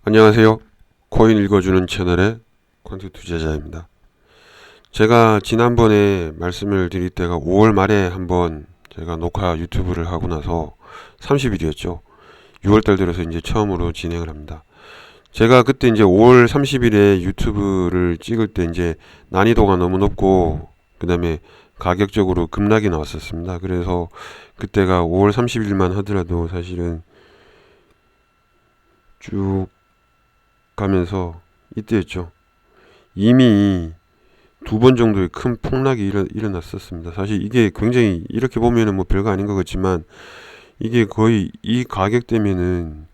안녕하세요. 코인 읽어주는 채널의 퀀트 투자자입니다. 제가 지난번에 말씀을 드릴 때가 5월 말에 한번 제가 녹화 유튜브를 하고 나서 30일이었죠. 6월달 들어서 이제 처음으로 진행을 합니다. 제가 그때 이제 5월 30일에 유튜브를 찍을 때 이제 난이도가 너무 높고 그 다음에 가격적으로 급락이 나왔었습니다. 그래서 그때가 5월 30일만 하더라도 사실은 쭉 가면서 이때였죠. 이미 2번 정도의 큰 폭락이 일어났었습니다. 사실 이게 굉장히 이렇게 보면은 뭐 별거 아닌 것 같지만 이게 거의 이 가격대면은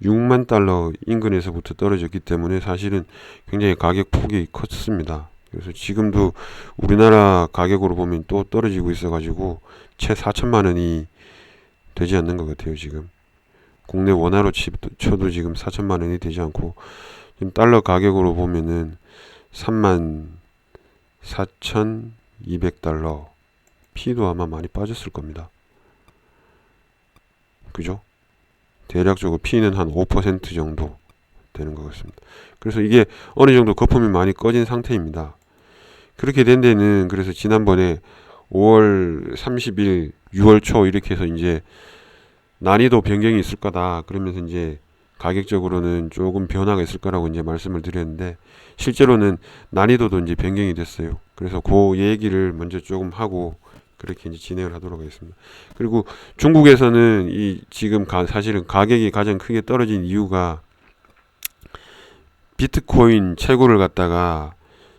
6만 달러 인근에서부터 떨어졌기 때문에 사실은 굉장히 가격 폭이 컸습니다. 그래서 지금도 우리나라 가격으로 보면 또 떨어지고 있어가지고 채 4천만 원이 되지 않는 것 같아요. 지금 국내 원화로 쳐도 지금 4천만 원이 되지 않고 지금 달러 가격으로 보면은 3만 4,200달러. P도 아마 많이 빠졌을 겁니다. 그죠? 대략적으로 P는 한 5% 정도 되는 것 같습니다. 그래서 이게 어느 정도 거품이 많이 꺼진 상태입니다. 그렇게 된 데는 그래서 지난번에 5월 30일, 6월 초 이렇게 해서 이제 난이도 변경이 있을 거다. 그러면서 이제 가격적으로는 조금 변화가 있을 거라고 이제 말씀을 드렸는데 실제로는 난이도도 이제 변경이 됐어요. 그래서 그 얘기를 먼저 조금 하고 그렇게 이제 진행을 하도록 하겠습니다. 그리고 중국에서는 이 지금 사실은 가격이 가장 크게 떨어진 이유가 비트코인 채굴을 갖다가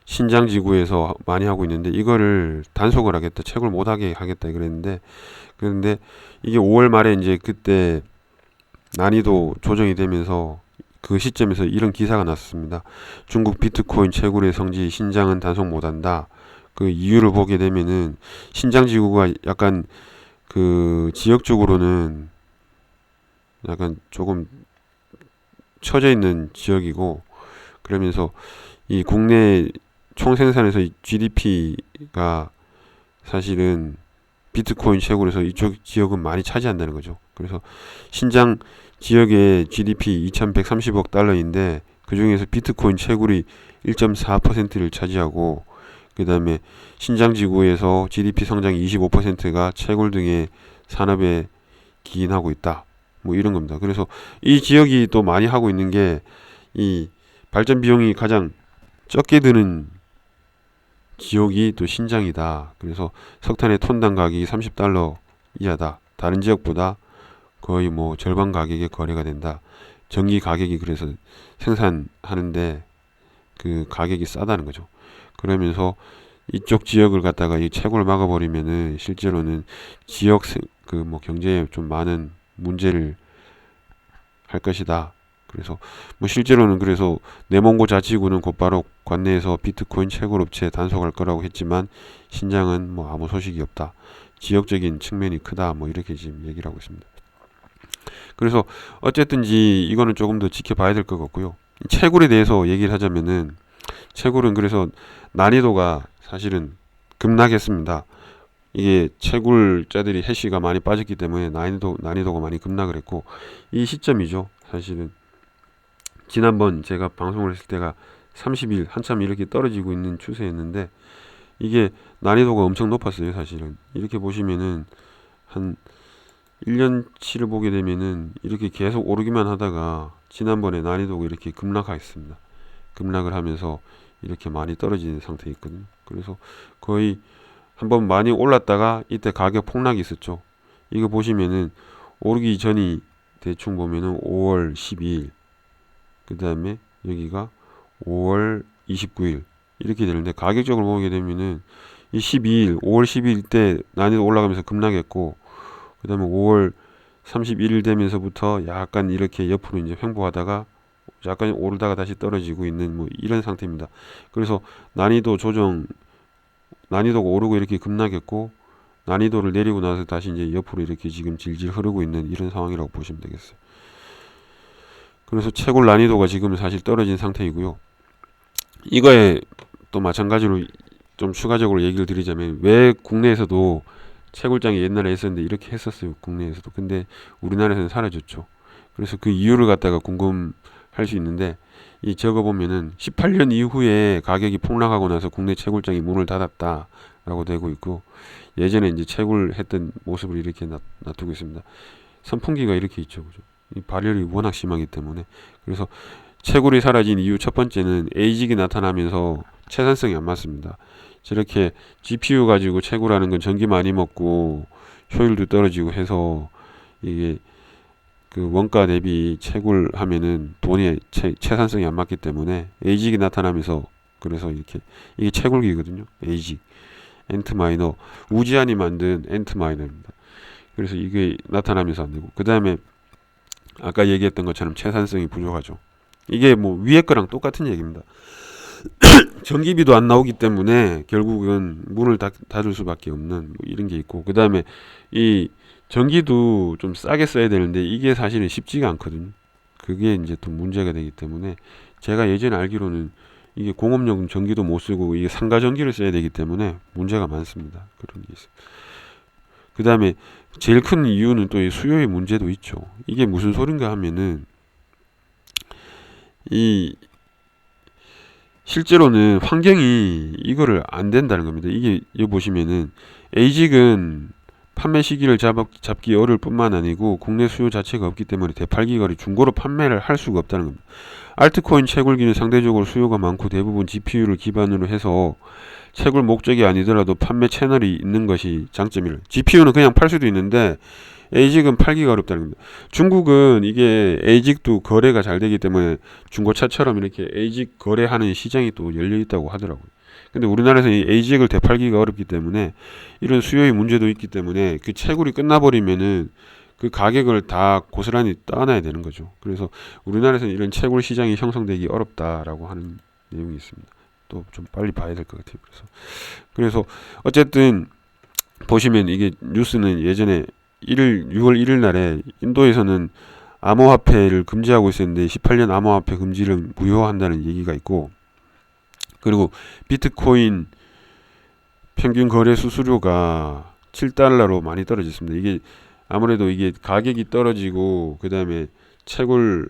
신장 지구에서 많이 하고 있는데 이거를 단속을 하겠다, 채굴 못하게 하겠다 그랬는데 그런데 이게 5월 말에 이제 그때 난이도 조정이 되면서 그 시점에서 이런 기사가 났습니다. 중국 비트코인 채굴의 성지 신장은 단속 못한다. 그 이유를 보게 되면은 신장 지구가 약간 그 지역적으로는 약간 조금 처져 있는 지역이고 그러면서 이 국내 총생산에서 GDP가 사실은 비트코인 채굴에서 이쪽 지역은 많이 차지한다는 거죠. 그래서 신장 지역의 GDP 2130억 달러인데 그 중에서 비트코인 채굴이 1.4%를 차지하고 그 다음에 신장 지구에서 GDP 성장 25%가 채굴 등의 산업에 기인하고 있다. 뭐 이런 겁니다. 그래서 이 지역이 또 많이 하고 있는 게 이 발전 비용이 가장 적게 드는 지역이 또 신장이다. 그래서 석탄의 톤당 가격이 30달러 이하다. 다른 지역보다 거의 뭐 절반 가격에 거래가 된다. 전기 가격이 그래서 생산하는데 그 가격이 싸다는 거죠. 그러면서 이쪽 지역을 갖다가 이 채굴을 막아버리면은 실제로는 지역 그 뭐 경제에 좀 많은 문제를 할 것이다. 그래서 뭐 실제로는 그래서 내몽고 자치구는 곧바로 관내에서 비트코인 채굴 업체 단속할 거라고 했지만 신장은 뭐 아무 소식이 없다. 지역적인 측면이 크다. 뭐 이렇게 지금 얘기를 하고 있습니다. 그래서 어쨌든지 이거는 조금 더 지켜봐야 될 것 같고요. 채굴에 대해서 얘기를 하자면은 채굴은 그래서 난이도가 사실은 급락했습니다. 이게 채굴자들이 해시가 많이 빠졌기 때문에 난이도가 많이 급락을 했고 이 시점이죠. 사실은 지난번 제가 방송을 했을 때가 30일 한참 이렇게 떨어지고 있는 추세였는데 이게 난이도가 엄청 높았어요. 사실은 이렇게 보시면은 한 1년치를 보게 되면은 이렇게 계속 오르기만 하다가 지난번에 난이도가 이렇게 급락하였습니다. 급락을 하면서 이렇게 많이 떨어지는 상태에 있거든요. 그래서 거의 한번 많이 올랐다가 이때 가격 폭락이 있었죠. 이거 보시면은 오르기 전이 대충 보면은 5월 12일 그 다음에 여기가 5월 29일 이렇게 되는데 가격적으로 보게 되면은 이 12일 5월 12일 때 난이도 올라가면서 급락했고 그 다음에 5월 31일 되면서부터 약간 이렇게 옆으로 이제 횡보하다가 약간 오르다가 다시 떨어지고 있는 뭐 이런 상태입니다. 그래서 난이도가 오르고 이렇게 급락했고 난이도를 내리고 나서 다시 이제 옆으로 이렇게 지금 질질 흐르고 있는 이런 상황이라고 보시면 되겠어요. 그래서 채굴 난이도가 지금 사실 떨어진 상태이고요. 이거에 또 마찬가지로 좀 추가적으로 얘기를 드리자면 왜 국내에서도 채굴장이 옛날에 있었는데 이렇게 했었어요. 국내에서도. 근데 우리나라에서는 사라졌죠. 그래서 그 이유를 갖다가 궁금할 할 수 있는데 이 적어 보면은 18년 이후에 가격이 폭락하고 나서 국내 채굴장이 문을 닫았다라고 되고 있고, 예전에 이제 채굴했던 모습을 이렇게 놔두고 있습니다. 선풍기가 이렇게 있죠, 그죠? 이 발열이 워낙 심하기 때문에. 그래서 채굴이 사라진 이유 첫 번째는 에이직이 나타나면서 채산성이 안 맞습니다. 저렇게 GPU 가지고 채굴하는 건 전기 많이 먹고 효율도 떨어지고 해서 이게 그 원가 대비 채굴하면은 돈이 채산성이 안 맞기 때문에 에이직이 나타나면서, 그래서 이렇게 이게 채굴기거든요. 에이직, 엔트마이너, 우지안이 만든 엔트마이너입니다. 그래서 이게 나타나면서 안 되고, 그 다음에 아까 얘기했던 것처럼 채산성이 부족하죠. 이게 뭐 위에 거랑 똑같은 얘기입니다. 전기비도 안 나오기 때문에 결국은 문을 닫을 수밖에 없는 뭐 이런 게 있고, 그 다음에 이 전기도 좀 싸게 써야 되는데 이게 사실은 쉽지가 않거든요. 그게 이제 또 문제가 되기 때문에, 제가 예전에 알기로는 이게 공업용 전기도 못 쓰고 이게 상가 전기를 써야 되기 때문에 문제가 많습니다. 그런 게 있어요. 그 다음에 제일 큰 이유는 또 이 수요의 문제도 있죠. 이게 무슨 소린가 하면은, 이 실제로는 환경이 이거를 안 된다는 겁니다. 이게 여기 보시면은 에이직은 판매 시기를 잡기 어려울 뿐만 아니고 국내 수요 자체가 없기 때문에 대팔기거리 중고로 판매를 할 수가 없다는 겁니다. 알트코인 채굴기는 상대적으로 수요가 많고 대부분 GPU를 기반으로 해서 채굴 목적이 아니더라도 판매 채널이 있는 것이 장점이에요. GPU는 그냥 팔 수도 있는데 에이직은 팔기가 어렵다는 겁니다. 중국은 이게 에이직도 거래가 잘 되기 때문에 중고차처럼 이렇게 에이직 거래하는 시장이 또 열려 있다고 하더라고요. 근데 우리나라에서 이 에이직을 되팔기가 어렵기 때문에 이런 수요의 문제도 있기 때문에 그 채굴이 끝나버리면은 그 가격을 다 고스란히 떠나야 되는 거죠. 그래서 우리나라에서는 이런 채굴 시장이 형성되기 어렵다라고 하는 내용이 있습니다. 또 좀 빨리 봐야 될 것 같아요. 그래서 어쨌든 보시면 이게 뉴스는 예전에 6월 1일 날에 인도에서는 암호화폐를 금지하고 있었는데 18년 암호화폐 금지를 무효한다는 얘기가 있고, 그리고 비트코인 평균 거래 수수료가 7달러로 많이 떨어졌습니다. 이게 아무래도 이게 가격이 떨어지고 그 다음에 채굴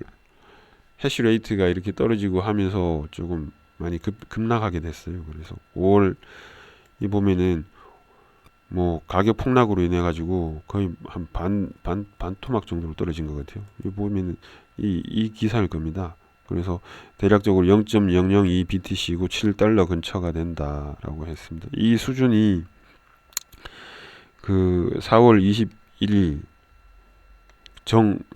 해시레이트가 이렇게 떨어지고 하면서 조금 많이 급락하게 됐어요. 그래서 5월 이 보면은 뭐 가격 폭락으로 인해 가지고 거의 한 반 토막 정도로 떨어진 것 같아요. 이 보면은 이 기사일 겁니다. 그래서 대략적으로 0.002 BTC이고 7달러 근처가 된다라고 했습니다. 이 수준이 그 4월 21일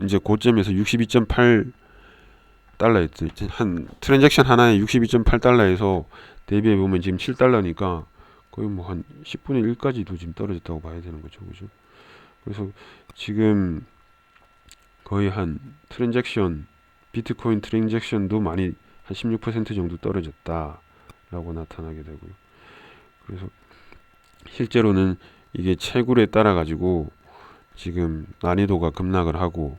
이제 고점에서 62.8달러였죠. 한 트랜잭션 하나에 62.8달러에서 대비해 보면 지금 7달러니까 거의 뭐 한 10분의 1까지도 지금 떨어졌다고 봐야 되는 거죠. 그죠? 그래서 지금 거의 한 비트코인 트랜잭션도 많이 한 16% 정도 떨어졌다라고 나타나게 되고요. 그래서 실제로는 이게 채굴에 따라 가지고 지금 난이도가 급락을 하고,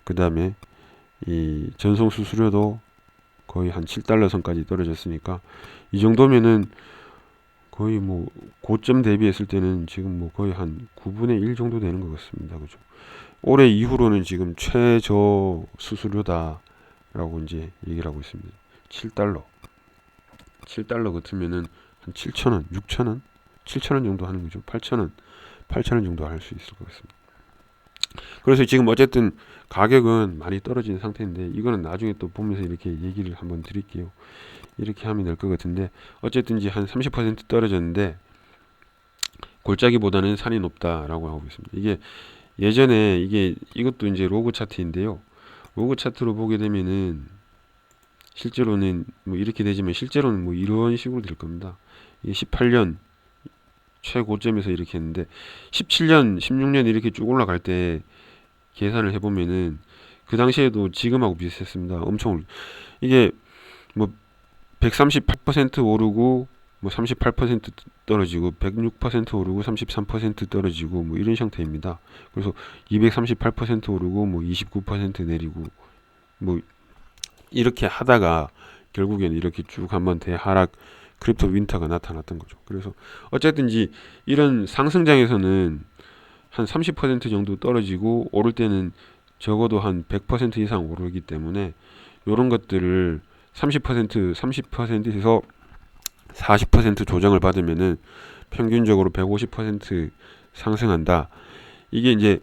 그 다음에 이 전송 수수료도 거의 한 7달러 선까지 떨어졌으니까 이 정도면은 거의 뭐 고점 대비했을 때는 지금 뭐 거의 한 9분의 1 정도 되는 것 같습니다. 그죠? 올해 이후로는 지금 최저 수수료다라고 이제 얘기를 하고 있습니다. 7달러 같으면은 한 7,000원, 6,000원, 7,000원 정도 하는 거죠. 8,000원 정도 할 수 있을 것 같습니다. 그래서 지금 어쨌든 가격은 많이 떨어진 상태인데, 이거는 나중에 또 보면서 이렇게 얘기를 한번 드릴게요. 이렇게 하면 될 것 같은데, 어쨌든지 한 30% 떨어졌는데 골짜기보다는 산이 높다라고 하고 있습니다. 이게 예전에 이것도 이제 로그 차트인데요. 로그 차트로 보게 되면은 실제로는 뭐 이렇게 되지만 실제로는 뭐 이런 식으로 될 겁니다. 이게 18년 최고점에서 이렇게 했는데 17년, 16년 이렇게 쭉 올라갈 때 계산을 해보면은 그 당시에도 지금하고 비슷했습니다. 엄청 이게 뭐 138% 오르고 뭐 38% 떨어지고 106% 오르고 33% 떨어지고 뭐 이런 형태입니다. 그래서 238% 오르고 뭐 29% 내리고 뭐 이렇게 하다가 결국엔 이렇게 쭉 한번 대하락 크립토 윈터가 나타났던 거죠. 그래서 어쨌든지 이런 상승장에서는 한 30% 정도 떨어지고 오를 때는 적어도 한 100% 이상 오르기 때문에 요런 것들을 30%에서 40% 조정을 받으면은 평균적으로 150% 상승한다. 이게 이제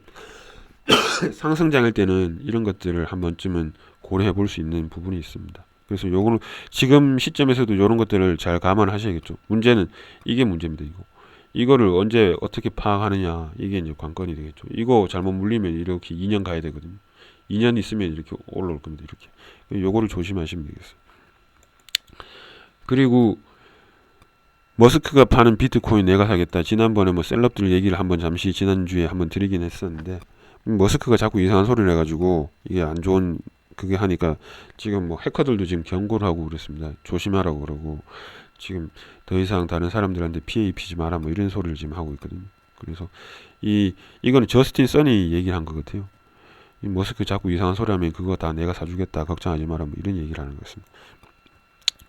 상승장일 때는 이런 것들을 한 번쯤은 고려해 볼 수 있는 부분이 있습니다. 그래서 요거는 지금 시점에서도 이런 것들을 잘 감안하셔야겠죠. 문제는 이게 문제입니다. 이거를 언제 어떻게 파악하느냐, 이게 이제 관건이 되겠죠. 이거 잘못 물리면 이렇게 2년 가야 되거든요. 2년 있으면 이렇게 올라올 겁니다. 이렇게. 요거를 조심하시면 되겠어요. 그리고 머스크가 파는 비트코인 내가 사겠다. 지난번에 뭐 셀럽들 얘기를 한번 잠시 지난주에 한번 드리긴 했었는데, 머스크가 자꾸 이상한 소리를 해가지고 이게 안 좋은 그게 하니까 지금 뭐 해커들도 지금 경고를 하고 그랬습니다. 조심하라고 그러고, 지금 더 이상 다른 사람들한테 피해 입히지 마라 뭐 이런 소리를 지금 하고 있거든요. 그래서 이거는 저스틴 선이 얘기를 한 것 같아요. 이 머스크 자꾸 이상한 소리 하면 그거 다 내가 사주겠다, 걱정하지 마라 뭐 이런 얘기를 하는 것입니다.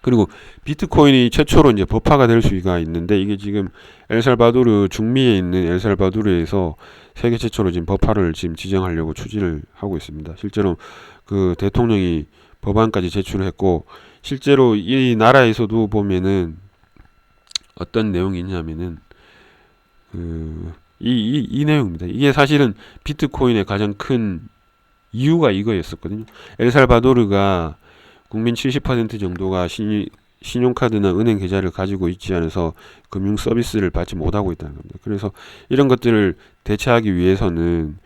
그리고 비트코인이 최초로 이제 법화가 될 수가 있는데, 이게 지금 엘살바도르, 중미에 있는 엘살바도르에서 세계 최초로 지금 법화를 지금 지정하려고 추진을 하고 있습니다. 실제로 그 대통령이 법안까지 제출을 했고, 실제로 이 나라에서도 보면은 어떤 내용이 있냐면은 이 내용입니다. 이게 사실은 비트코인의 가장 큰 이유가 이거였었거든요. 엘살바도르가 국민 70% 정도가 신용카드나 은행 계좌를 가지고 있지 않아서 금융 서비스를 받지 못하고 있다는 겁니다. 그래서 이런 것들을 대체하기 위해서는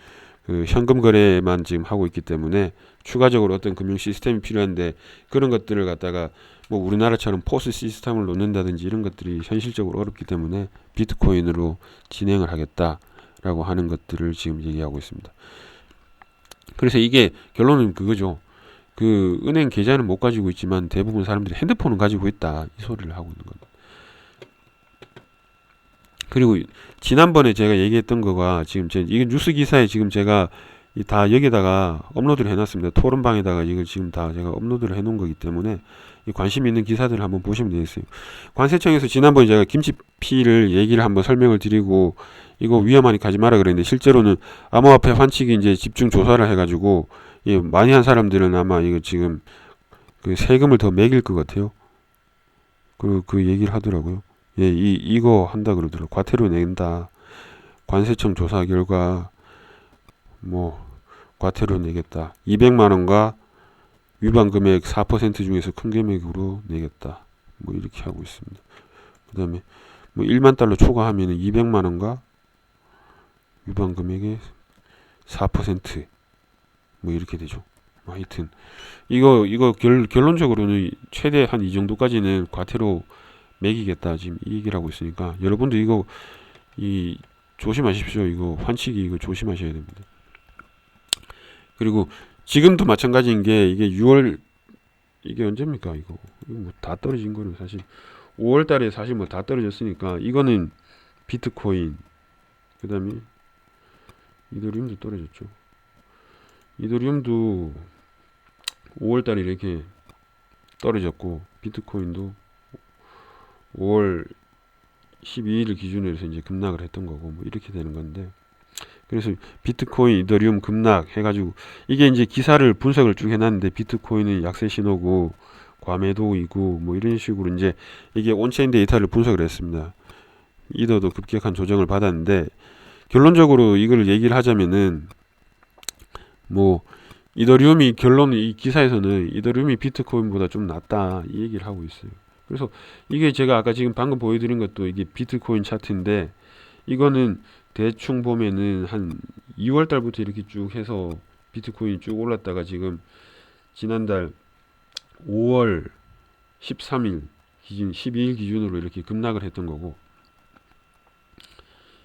그 현금 거래만 지금 하고 있기 때문에 추가적으로 어떤 금융 시스템이 필요한데, 그런 것들을 갖다가 뭐 우리나라처럼 포스 시스템을 놓는다든지 이런 것들이 현실적으로 어렵기 때문에 비트코인으로 진행을 하겠다라고 하는 것들을 지금 얘기하고 있습니다. 그래서 이게 결론은 그거죠. 그 은행 계좌는 못 가지고 있지만 대부분 사람들이 핸드폰은 가지고 있다, 이 소리를 하고 있는 겁니다. 그리고 지난번에 제가 얘기했던 거가 지금 이게 뉴스 기사에 지금 제가 다 여기다가 업로드를 해놨습니다. 토론방에다가 이걸 지금 다 제가 업로드를 해놓은 거기 때문에 관심 있는 기사들을 한번 보시면 되겠어요. 관세청에서 지난번에 제가 김치피를 얘기를 한번 설명을 드리고, 이거 위험하니 가지 마라 그랬는데, 실제로는 암호화폐 환치기 이제 집중 조사를 해가지고 많이 한 사람들은 아마 이거 지금 그 세금을 더 매길 것 같아요. 그 얘기를 하더라고요. 예, 이거 한다 그러더라고요. 과태료 낸다. 관세청 조사 결과 뭐 과태료 내겠다. 200만 원과 위반 금액 4% 중에서 큰 금액으로 내겠다. 뭐 이렇게 하고 있습니다. 그 다음에 뭐 1만 달러 초과하면 200만 원과 위반 금액의 4% 뭐 이렇게 되죠. 하여튼 이거 결론적으로는 최대 한 이 정도까지는 과태료 매기겠다, 지금 이 얘기를 하고 있으니까 여러분도 이거 조심하십시오. 이거 환치기 이거 조심하셔야 됩니다. 그리고 지금도 마찬가지인 게, 이게 6월 이게 언제입니까? 이거 뭐 다 떨어진 거는 사실 5월 달에 사실 뭐 다 떨어졌으니까, 이거는 비트코인, 그 다음에 이더리움도 떨어졌죠. 이더리움도 5월 달에 이렇게 떨어졌고, 비트코인도 5월 12일 기준으로 해서 이제 급락을 했던 거고, 뭐 이렇게 되는 건데, 그래서 비트코인, 이더리움 급락 해가지고 이게 이제 기사를 분석을 쭉 해놨는데, 비트코인은 약세 신호고 과매도이고 뭐 이런 식으로 이제 이게 온체인 데이터를 분석을 했습니다. 이더도 급격한 조정을 받았는데, 결론적으로 이걸 얘기를 하자면은 뭐 이더리움이 이 기사에서는 이더리움이 비트코인보다 좀 낫다, 이 얘기를 하고 있어요. 그래서 이게 제가 아까 지금 방금 보여드린 것도 이게 비트코인 차트인데, 이거는 대충 보면은 한 2월 달부터 이렇게 쭉 해서 비트코인이 쭉 올랐다가 지금 지난달 5월 13일 기준, 12일 기준으로 이렇게 급락을 했던 거고,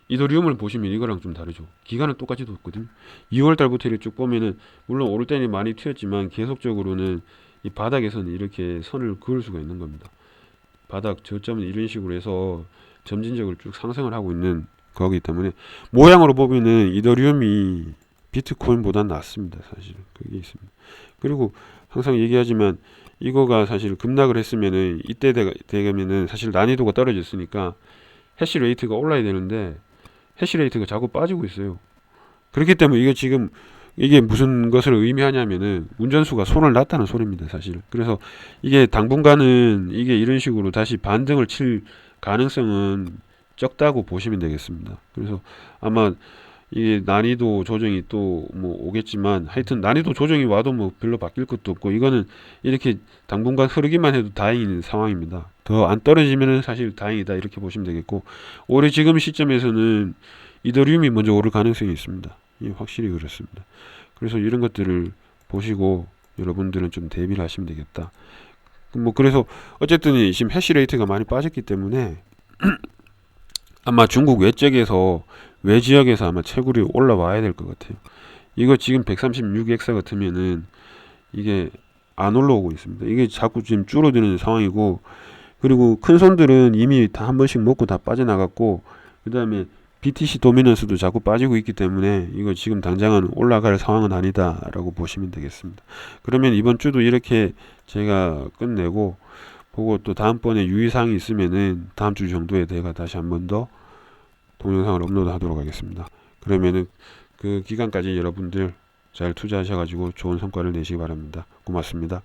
이더리움을 보시면 이거랑 좀 다르죠. 기간은 똑같이 뒀거든요. 2월 달부터 이렇게 쭉 보면은 물론 오를 때는 많이 튀었지만 계속적으로는 이 바닥에서는 이렇게 선을 그을 수가 있는 겁니다. 바닥 저점은 이런 식으로 해서 점진적으로 쭉 상승을 하고 있는 거기 때문에 모양으로 보면은 이더리움이 비트코인보다 낫습니다. 사실 그게 있습니다. 그리고 항상 얘기하지만 이거가 사실 급락을 했으면은 이때 되면은 사실 난이도가 떨어졌으니까 해시레이트가 올라야 되는데 해시레이트가 자꾸 빠지고 있어요. 그렇기 때문에 이게 지금 이게 무슨 것을 의미하냐면은 운전수가 손을 놨다는 소리입니다, 사실. 그래서 이게 당분간은 이게 이런 식으로 다시 반등을 칠 가능성은 적다고 보시면 되겠습니다. 그래서 아마 이게 난이도 조정이 또 뭐 오겠지만, 하여튼 난이도 조정이 와도 뭐 별로 바뀔 것도 없고, 이거는 이렇게 당분간 흐르기만 해도 다행인 상황입니다. 더 안 떨어지면은 사실 다행이다, 이렇게 보시면 되겠고, 올해 지금 시점에서는 이더리움이 먼저 오를 가능성이 있습니다. 예, 확실히 그렇습니다. 그래서 이런 것들을 보시고 여러분들은 좀 대비를 하시면 되겠다. 뭐 그래서 어쨌든 지금 해시레이트가 많이 빠졌기 때문에 아마 중국 외적에서 외 지역에서 아마 채굴이 올라와야 될 것 같아요. 이거 지금 136엑사 같으면은 이게 안 올라오고 있습니다. 이게 자꾸 지금 줄어드는 상황이고, 그리고 큰 손들은 이미 다 한 번씩 먹고 다 빠져나갔고, 그 다음에 BTC 도미넌스도 자꾸 빠지고 있기 때문에 이거 지금 당장은 올라갈 상황은 아니다라고 보시면 되겠습니다. 그러면 이번 주도 이렇게 제가 끝내고, 보고 또 다음번에 유의사항이 있으면은 다음 주 정도에 제가 다시 한 번 더 동영상을 업로드 하도록 하겠습니다. 그러면은 그 기간까지 여러분들 잘 투자하셔가지고 좋은 성과를 내시기 바랍니다. 고맙습니다.